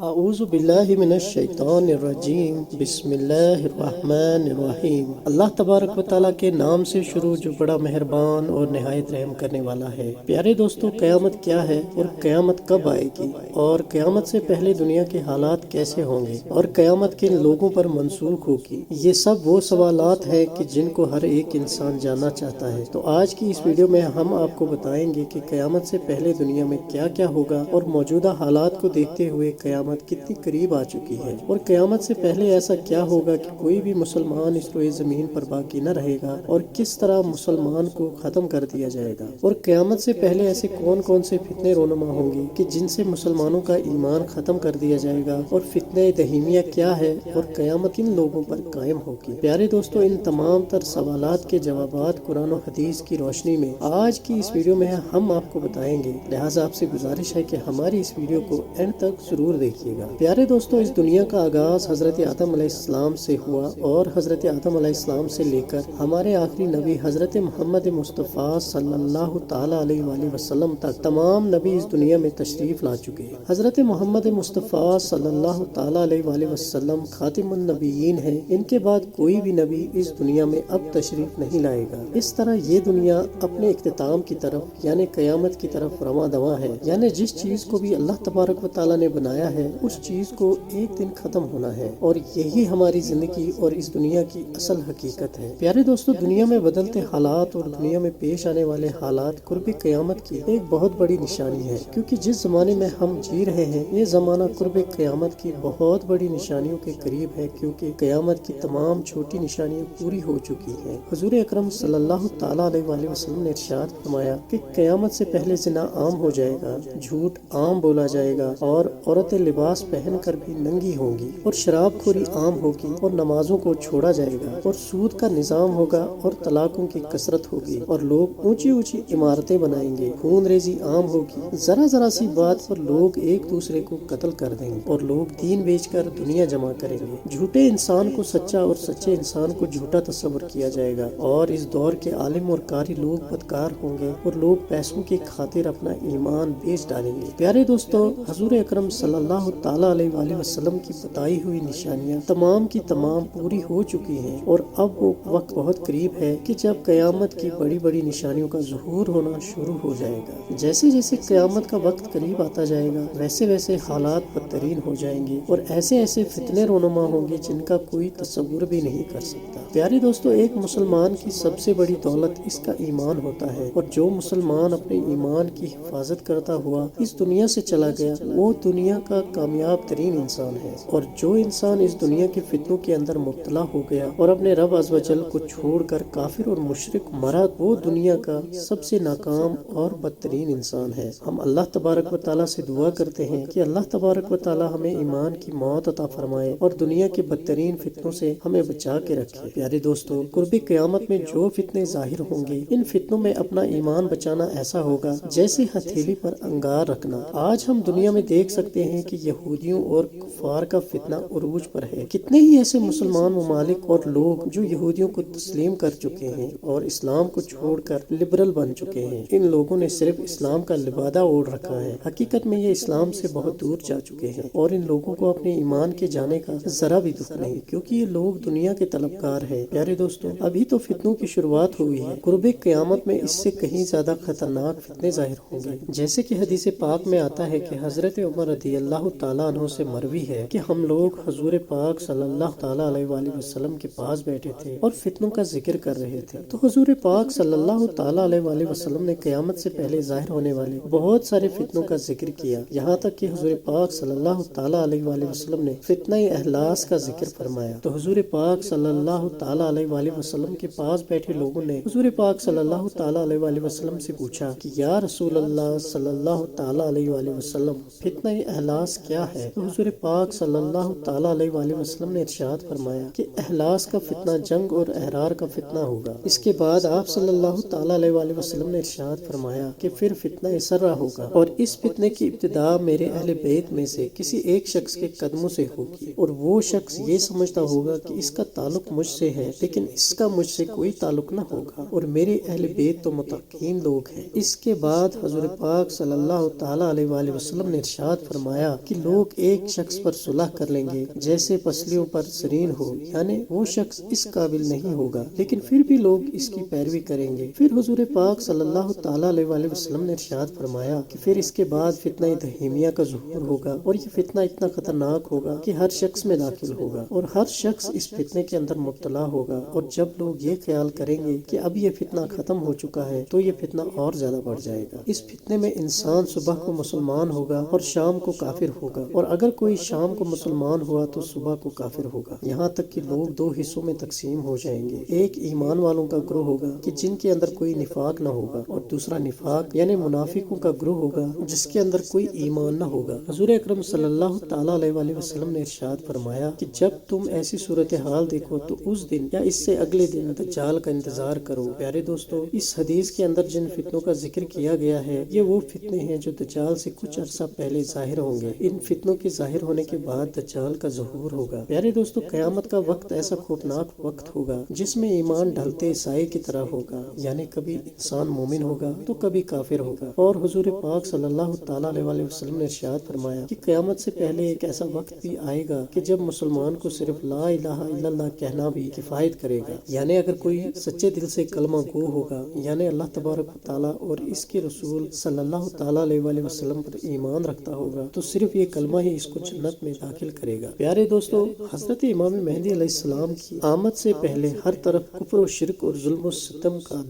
اعوذ باللہ من الشیطان الرجیم بسم اللہ الرحمن الرحیم۔ اللہ تبارک و تعالیٰ کے نام سے شروع جو بڑا مہربان اور نہایت رحم کرنے والا ہے۔ پیارے دوستو، قیامت کیا ہے اور قیامت کب آئے گی اور قیامت سے پہلے دنیا کے حالات کیسے ہوں گے اور قیامت کن لوگوں پر منسوخ ہوگی، یہ سب وہ سوالات ہیں کہ جن کو ہر ایک انسان جاننا چاہتا ہے۔ تو آج کی اس ویڈیو میں ہم آپ کو بتائیں گے کہ قیامت سے پہلے دنیا میں کیا کیا ہوگا اور موجودہ حالات کو دیکھتے ہوئے قیامت کتنی قریب آ چکی ہے، اور قیامت سے پہلے ایسا کیا ہوگا کہ کوئی بھی مسلمان اس روئے زمین پر باقی نہ رہے گا اور کس طرح مسلمان کو ختم کر دیا جائے گا، اور قیامت سے پہلے ایسے کون کون سے فتنے رونما ہوں گے کہ جن سے مسلمانوں کا ایمان ختم کر دیا جائے گا، اور فتنہ دہیمیہ کیا ہے اور قیامت کن لوگوں پر قائم ہوگی۔ پیارے دوستو، ان تمام تر سوالات کے جوابات قرآن و حدیث کی روشنی میں آج کی اس ویڈیو میں ہم آپ کو بتائیں گے، لہٰذا آپ سے گزارش ہے کہ ہماری اس ویڈیو کو اینڈ تک ضرور دیکھیے گا۔ پیارے دوستو، اس دنیا کا آغاز حضرت آدم علیہ السلام سے ہوا، اور حضرت آدم علیہ السلام سے لے کر ہمارے آخری نبی حضرت محمد مصطفیٰ صلی اللہ تعالیٰ علیہ وآلہ وسلم تک تمام نبی اس دنیا میں تشریف لا چکے ہیں۔ حضرت محمد مصطفیٰ صلی اللہ تعالیٰ علیہ وآلہ وسلم خاتم النبیین ہیں، ان کے بعد کوئی بھی نبی اس دنیا میں اب تشریف نہیں لائے گا۔ اس طرح یہ دنیا اپنے اختتام کی طرف یعنی قیامت کی طرف رواں دواں ہے، یعنی جس چیز کو بھی اللہ تبارک و تعالیٰ نے بنایا ہے اس چیز کو ایک دن ختم ہونا ہے، اور یہی ہماری زندگی اور اس دنیا کی اصل حقیقت ہے۔ پیارے دوستو، دنیا میں بدلتے حالات اور دنیا میں پیش آنے والے حالات قرب قیامت کی ایک بہت بڑی نشانی ہے، کیونکہ جس زمانے میں ہم جی رہے ہیں یہ زمانہ قرب قیامت کی بہت بڑی نشانیوں کے قریب ہے، کیونکہ قیامت کی تمام چھوٹی نشانیاں پوری ہو چکی ہیں۔ حضور اکرم صلی اللہ تعالیٰ علیہ وآلہ وسلم نے ارشاد فرمایا کہ قیامت سے پہلے زنا عام ہو جائے گا، جھوٹ عام بولا جائے گا، اور عورتیں لباس پہن کر بھی ننگی ہوں گی، اور شراب خوری عام ہوگی، اور نمازوں کو چھوڑا جائے گا، اور سود کا نظام ہوگا، اور طلاقوں کی کثرت ہوگی، اور لوگ اونچی اونچی عمارتیں بنائیں گے، خون ریزی عام ہوگی، ذرا ذرا سی بات پر لوگ ایک دوسرے کو قتل کر دیں گے، اور لوگ دین بیچ کر دنیا جمع کریں گے۔ جھوٹے انسان کو سچا اور سچے انسان کو جھوٹا تصور کیا جائے گا، اور اس دور کے عالم اور قاری لوگ بدکار ہوں گے، اور لوگ پیسوں کی خاطر اپنا ایمان بیچ ڈالیں گے۔ پیارے دوستو، حضور اکرم صلی اللہ تعالیٰ علیہ وآلہ وسلم کی بتائی ہوئی نشانیاں تمام کی تمام پوری ہو چکی ہیں، اور اب وہ وقت بہت قریب ہے کہ جب قیامت کی بڑی بڑی نشانیوں کا ظہور ہونا شروع ہو جائے گا۔ جیسے جیسے قیامت کا وقت قریب آتا جائے گا ویسے ویسے حالات بدترین ہو جائیں گے، اور ایسے ایسے فتنے رونما ہوں گے جن کا کوئی تصور بھی نہیں کر سکتا۔ پیارے دوستو، ایک مسلمان کی سب سے بڑی دولت اس کا ایمان ہوتا ہے، اور جو مسلمان اپنے ایمان کی حفاظت کرتا ہوا اس دنیا سے چلا گیا وہ دنیا کا کامیاب ترین انسان ہے، اور جو انسان اس دنیا کے فتنوں کے اندر مبتلا ہو گیا اور اپنے رب عز و جل کو چھوڑ کر کافر اور مشرک مرا وہ دنیا کا سب سے ناکام اور بدترین انسان ہے۔ ہم اللہ تبارک و تعالیٰ سے دعا کرتے ہیں کہ اللہ تبارک و تعالیٰ ہمیں ایمان کی موت عطا فرمائے اور دنیا کے بدترین فتنوں سے ہمیں بچا کے رکھے۔ پیارے دوستو، قرب قیامت میں جو فتنے ظاہر ہوں گے ان فتنوں میں اپنا ایمان بچانا ایسا ہوگا جیسے ہتھیلی پر انگار رکھنا۔ آج ہم دنیا میں دیکھ سکتے ہیں کہ یہودیوں اور کفار کا فتنہ عروج پر ہے۔ کتنے ہی ایسے مسلمان ممالک اور لوگ جو یہودیوں کو تسلیم کر چکے ہیں اور اسلام کو چھوڑ کر لبرل بن چکے ہیں۔ ان لوگوں نے صرف اسلام کا لبادہ اوڑھ رکھا ہے، حقیقت میں یہ اسلام سے بہت دور جا چکے ہیں، اور ان لوگوں کو اپنے ایمان کے جانے کا ذرا بھی دکھ نہیں، کیونکہ یہ لوگ دنیا کے طلبگار ہیں۔ پیارے دوستو، ابھی تو فتنوں کی شروعات ہوئی ہے، قرب قیامت میں اس سے کہیں زیادہ خطرناک فتنے ظاہر ہوں گے۔ جیسے کہ حدیث پاک میں آتا ہے کہ حضرت عمر رضی اللہ تعالیٰ عنہ سے مروی ہے کہ ہم لوگ حضور پاک صلی اللہ تعالیٰ علیہ وآلہ وسلم کے پاس بیٹھے تھے اور فتنوں کا ذکر کر رہے تھے، تو حضور پاک صلی اللہ تعالیٰ علیہ وآلہ وسلم نے قیامت سے پہلے ظاہر ہونے والے بہت سارے فتنوں کا ذکر کیا، یہاں تک کہ حضور پاک صلی اللہ تعالیٰ علیہ وآلہ وسلم نے فتنہ احلاس کا ذکر فرمایا۔ تو حضور پاک صلی اللہ تعالیٰ علیہ وآلہ وسلم کے پاس بیٹھے لوگوں نے حضور پاک صلی اللہ تعالیٰ علیہ وآلہ وسلم سے پوچھا کہ یا رسول اللہ صلی اللہ تعالیٰ علیہ وآلہ وسلم، فتنہ احلاس کیا ہے؟ تو حضور پاک صلی اللہ تعالیٰ علیہ وآلہ وسلم نے ارشاد فرمایا کہ احلاس کا فتنہ جنگ اور احرار کا فتنہ ہوگا۔ اس کے بعد آپ صلی اللہ تعالیٰ علیہ وآلہ وسلم نے ارشاد فرمایا کہ پھر فتنہ سرہ ہوگا، اور اس فتنے کی ابتدا میرے اہل بیت میں سے کسی ایک شخص کے قدموں سے ہوگی، اور وہ شخص یہ سمجھتا ہوگا کہ اس کا تعلق مجھ سے ہے لیکن اس کا مجھ سے کوئی تعلق نہ ہوگا، اور میرے اہل بیت تو متقین لوگ ہیں۔ اس کے بعد حضور پاک صلی اللہ تعالیٰ علیہ وآلہ وسلم نے ارشاد فرمایا کہ کہ لوگ ایک شخص پر صلح کر لیں گے جیسے پسلیوں پر سرین ہو، یعنی وہ شخص اس قابل نہیں ہوگا، لیکن پھر بھی لوگ اس کی پیروی کریں گے۔ پھر حضور پاک صلی اللہ تعالیٰ علیہ وآلہ وسلم نے ارشاد فرمایا کہ پھر اس کے بعد فتنہ دہیمیہ کا ظہور ہوگا، اور یہ فتنہ اتنا خطرناک ہوگا کہ ہر شخص میں داخل ہوگا اور ہر شخص اس فتنے کے اندر مبتلا ہوگا۔ اور جب لوگ یہ خیال کریں گے کہ اب یہ فتنہ ختم ہو چکا ہے تو یہ فتنہ اور زیادہ بڑھ جائے گا۔ اس فتنے میں انسان صبح کو مسلمان ہوگا اور شام کو کافر ہوگا، اور اگر کوئی شام کو مسلمان ہوا تو صبح کو کافر ہوگا، یہاں تک کہ لوگ دو حصوں میں تقسیم ہو جائیں گے۔ ایک ایمان والوں کا گروہ ہوگا کہ جن کے اندر کوئی نفاق نہ ہوگا، اور دوسرا نفاق یعنی منافقوں کا گروہ ہوگا جس کے اندر کوئی ایمان نہ ہوگا۔ حضور اکرم صلی اللہ تعالیٰ علیہ وآلہ وسلم نے ارشاد فرمایا کہ جب تم ایسی صورتحال دیکھو تو اس دن یا اس سے اگلے دن دجال کا انتظار کرو۔ پیارے دوستو، اس حدیث کے اندر جن فتنوں کا ذکر کیا گیا ہے یہ وہ فتنے ہیں جو دجال سے کچھ عرصہ پہلے ظاہر ہوں گے۔ ان فتنوں کے ظاہر ہونے کے بعد دجال کا ظہور ہوگا۔ پیارے دوستو، قیامت کا وقت ایسا خوفناک وقت ہوگا جس میں ایمان ڈھلتے سائے کی طرح ہوگا، یعنی کبھی انسان مومن ہوگا تو کبھی کافر ہوگا۔ اور حضور پاک صلی اللہ تعالیٰ علیہ وآلہ وسلم نے ارشاد فرمایا کہ قیامت سے پہلے ایک ایسا وقت بھی آئے گا کہ جب مسلمان کو صرف لا الہ الا اللہ کہنا بھی کفایت کرے گا، یعنی اگر کوئی سچے دل سے کلمہ گو ہوگا، یعنی اللہ تبارک و تعالیٰ اور اس کے رسول صلی اللہ تعالیٰ علیہ وآلہ وسلم پر ایمان رکھتا ہوگا، تو صرف یہ کلمہ ہی اس کو جنت میں داخل کرے گا۔ پیارے دوستو، حضرت امام مہدی علیہ السلام کی آمد سے پہلے ہر طرف کفر و شرک اور ظلم و ستم کا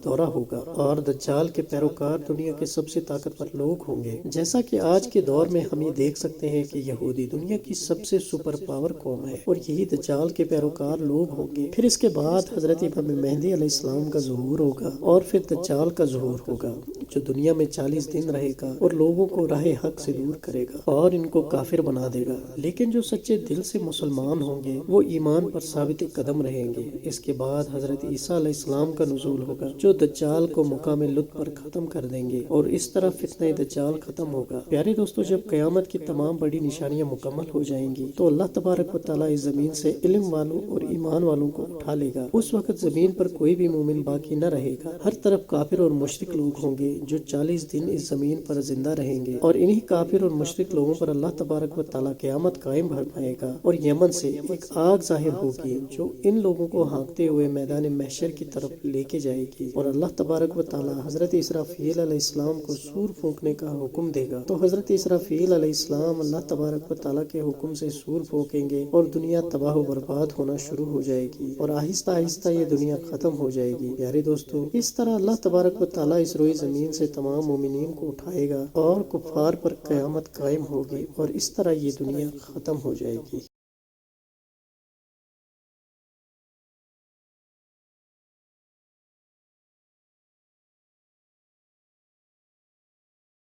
دورہ ہوگا، اور دجال کے پیروکار دنیا کے سب سے طاقتور لوگ ہوں گے۔ جیسا کہ آج کے دور میں ہم یہ دیکھ سکتے ہیں کہ یہودی دنیا کی سب سے سپر پاور قوم ہے، اور یہی دجال کے پیروکار لوگ ہوں گے۔ پھر اس کے بعد حضرت امام مہدی علیہ السلام کا ظہور ہوگا، اور پھر دجال کا ظہور ہوگا جو دنیا میں 40 دن رہے گا اور لوگوں کو راہ حق سے دور کرے گا اور ان کو کافر بنا دے گا۔ لیکن جو سچے دل سے مسلمان ہوں گے وہ ایمان پر ثابت قدم رہیں گے۔ اس کے بعد حضرت عیسیٰ علیہ السلام کا نزول ہوگا جو دجال کو مقام لط پر ختم کر دیں گے، اور اس طرح فتنہ دجال ختم ہوگا۔ پیارے دوستو، جب قیامت کی تمام بڑی نشانیاں مکمل ہو جائیں گی تو اللہ تبارک و تعالیٰ اس زمین سے علم والوں اور ایمان والوں کو اٹھا لے گا۔ اس وقت زمین پر کوئی بھی مومن باقی نہ رہے گا، ہر طرف کافر اور مشرک لوگ ہوں گے جو 40 دن اس زمین پر زندہ رہیں گے، اور انہی کافر اور مشرک لوگوں پر اللہ تبارک و تعالیٰ قیامت قائم فرمائے گا، اور یمن سے ایک آگ ظاہر ہوگی جو ان لوگوں کو ہانکتے ہوئے میدان محشر کی طرف لے کے جائے گی، اور اللہ تبارک و تعالیٰ حضرت اسرافیل علیہ السلام کو سور پھونکنے کا حکم دے گا۔ تو حضرت اسرافیل علیہ السلام اللہ تبارک و تعالیٰ کے حکم سے سور پھونکیں گے اور دنیا تباہ و برباد ہونا شروع ہو جائے گی، اور آہستہ آہستہ یہ دنیا ختم ہو جائے گی۔ پیارے دوستو، اس طرح اللہ تبارک و تعالیٰ اس روئی زمین سے تمام مومنین کو اٹھائے گا اور کفار پر قیامت قائم ہوگی، اور اس طرح یہ دنیا ختم ہو جائے گی۔